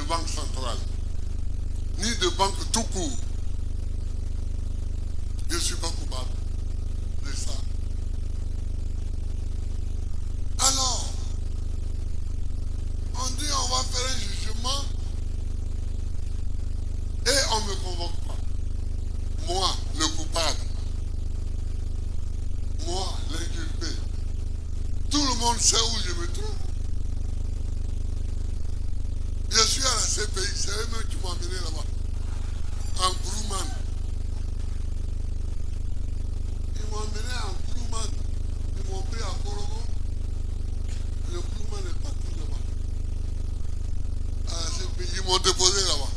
banque centrale, ni de banque tout court. Je ne suis pas coupable de ça. Alors, on dit on va faire un jugement et on ne me convoque pas. Moi, le coupable. Moi, l'inculpé. Tout le monde sait où je me trouve. Je suis à la CPI, c'est eux-mêmes qui m'ont amené là-bas. En Grouman. Ils m'ont amené en Grouman. Ils m'ont pris à Korogo. Le Grouman est parti là-bas. À la CPI, ils m'ont déposé là-bas.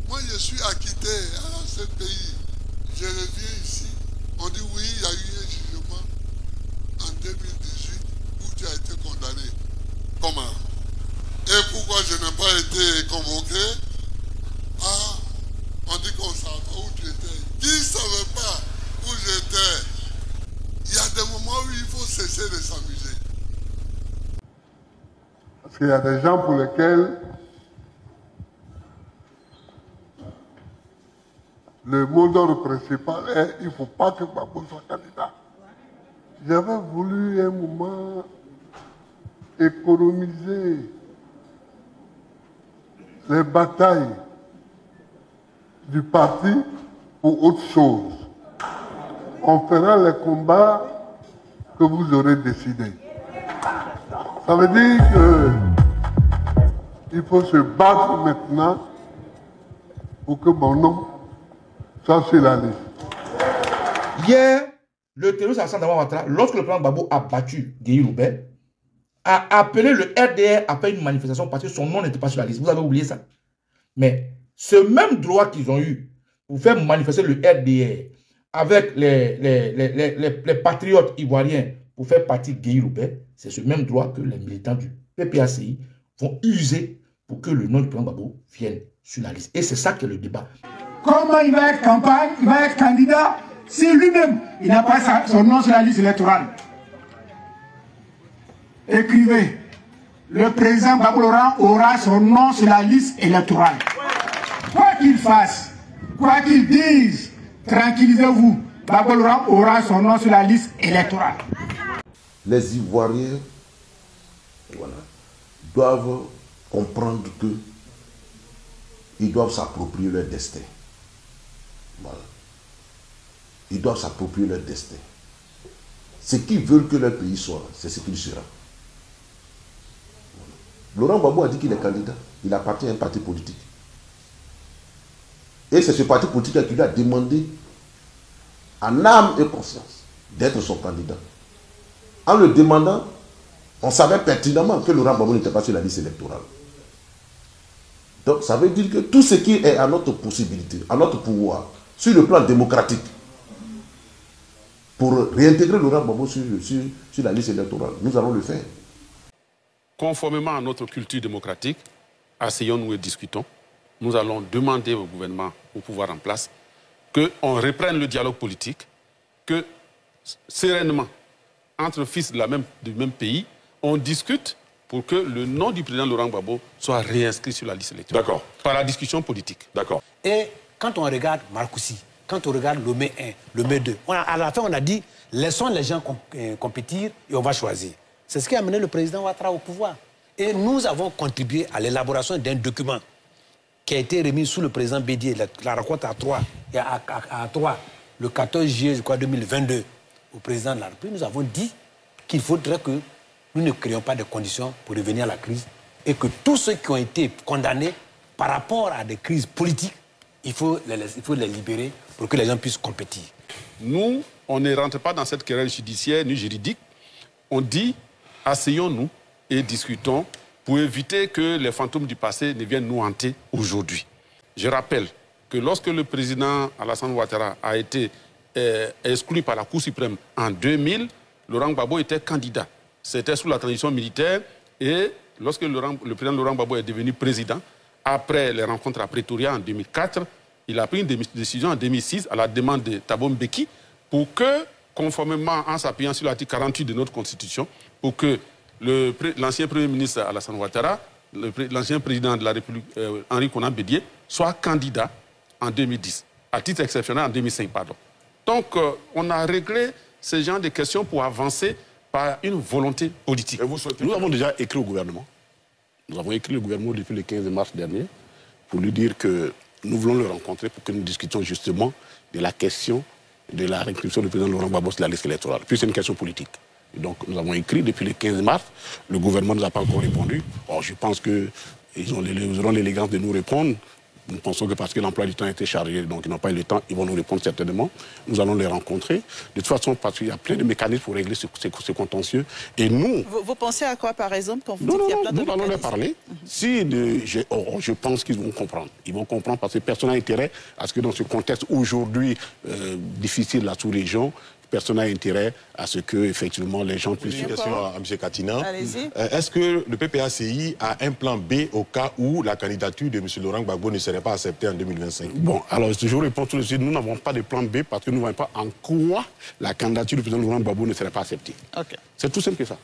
Moi, je suis acquitté à la CPI. Je reviens ici. On dit oui, il y a eu un jugement en 2018 où tu as été condamné. Comment? Et pourquoi je n'ai pas été convoqué? Ah, on dit qu'on ne savait pas où tu étais. Qui ne savait pas où j'étais? Il y a des moments où il faut cesser de s'amuser. Parce qu'il y a des gens pour lesquels le mot d'ordre principal est il ne faut pas que Gbagbo soit candidat. J'avais voulu un moment économiser les batailles du parti pour autre chose. On fera les combats que vous aurez décidés. Ça veut dire qu'il faut se battre maintenant pour que mon nom soit sur la liste. Hier, le terroriste Alassane Dramane Ouattara, lorsque le président Gbagbo a battu Gueye Loubet, a appelé le RDR à faire une manifestation parce que son nom n'était pas sur la liste. Vous avez oublié ça? Mais ce même droit qu'ils ont eu pour faire manifester le RDR avec les patriotes ivoiriens pour faire partie de Gueye Loubet, c'est ce même droit que les militants du PPACI vont user pour que le nom du président Gbagbo vienne sur la liste. Et c'est ça qui est le débat. Comment il va être campagne, il va être candidat si lui-même, il n'a pas son nom sur la liste électorale? Écrivez, le président Gbagbo aura son nom sur la liste électorale. Quoi qu'il fasse, quoi qu'il dise, tranquillisez-vous, Gbagbo aura son nom sur la liste électorale. Les Ivoiriens, voilà, doivent comprendre que ils doivent s'approprier leur destin. Voilà. Ils doivent s'approprier leur destin. Ce qu'ils veulent que leur pays soit, c'est ce qu'il sera. Voilà. Laurent Gbagbo a dit qu'il est candidat. Il appartient à un parti politique. Et c'est ce parti politique qui lui a demandé, en âme et conscience, d'être son candidat. En le demandant, on savait pertinemment que Laurent Gbagbo n'était pas sur la liste électorale. Donc ça veut dire que tout ce qui est à notre possibilité, à notre pouvoir, sur le plan démocratique, pour réintégrer Laurent Gbagbo sur la liste électorale, nous allons le faire. Conformément à notre culture démocratique, asseyons-nous et discutons. Nous allons demander au gouvernement, au pouvoir en place, qu'on reprenne le dialogue politique, que sereinement, entre fils du même pays, on discute pour que le nom du président Laurent Gbagbo soit réinscrit sur la liste électorale. D'accord. Par la discussion politique. D'accord. Et quand on regarde Marcoussi, quand on regarde Lomé 1, Lomé 2, à la fin on a dit, laissons les gens compétir et on va choisir. C'est ce qui a amené le président Ouattara au pouvoir. Et nous avons contribué à l'élaboration d'un document qui a été remis sous le président Bédier, la rencontre à 3, le 14 juillet, je crois, 2022, au président de la République. Nous avons dit qu'il faudrait que nous ne créions pas de conditions pour revenir à la crise et que tous ceux qui ont été condamnés par rapport à des crises politiques, il faut les libérer pour que les gens puissent compétir. Nous, on ne rentre pas dans cette querelle judiciaire ni juridique. On dit, asseyons-nous et discutons pour éviter que les fantômes du passé ne viennent nous hanter aujourd'hui. Je rappelle que lorsque le président Alassane Ouattara a été exclu par la Cour suprême en 2000, Laurent Gbagbo était candidat. C'était sous la transition militaire et lorsque le président Laurent Gbagbo est devenu président, après les rencontres à Pretoria en 2004, il a pris une décision en 2006 à la demande de Thabo Mbeki pour que, conformément en s'appuyant sur l'article 48 de notre Constitution, pour que l'ancien Premier ministre Alassane Ouattara l'ancien président de la République, Henri Konan Bédié, soit candidat en 2010, à titre exceptionnel en 2005, pardon. Donc, on a réglé ce genre de questions pour avancer par une volonté politique. Nous avons déjà écrit au gouvernement. Nous avons écrit au gouvernement depuis le 15 mars dernier pour lui dire que nous voulons le rencontrer pour que nous discutions justement de la question de la réinscription du président Laurent Gbagbo sur la liste électorale. Puis c'est une question politique. Et donc nous avons écrit depuis le 15 mars. Le gouvernement ne nous a pas encore répondu. Or, je pense qu'ils auront l'élégance de nous répondre. Nous pensons que parce que l'emploi du temps a été chargé, donc ils n'ont pas eu le temps, ils vont nous répondre certainement. Nous allons les rencontrer. De toute façon, parce qu'il y a plein de mécanismes pour régler ces contentieux. Et nous... Vous pensez à quoi, par exemple, quand vous dites qu'il y a plein de mécanismes? Nous allons leur parler. Je pense qu'ils vont comprendre. Ils vont comprendre parce que personne n'a intérêt à ce que dans ce contexte aujourd'hui difficile de la sous-région, personne n'a intérêt à ce que, effectivement, les gens puissent... Une question à M. Katina. Est-ce que le PPACI a un plan B au cas où la candidature de M. Laurent Gbagbo ne serait pas acceptée en 2025? Bon, alors je vous réponds tout de suite. Nous n'avons pas de plan B parce que nous ne voyons pas en quoi la candidature du président Laurent Gbagbo ne serait pas acceptée. C'est tout simple que ça.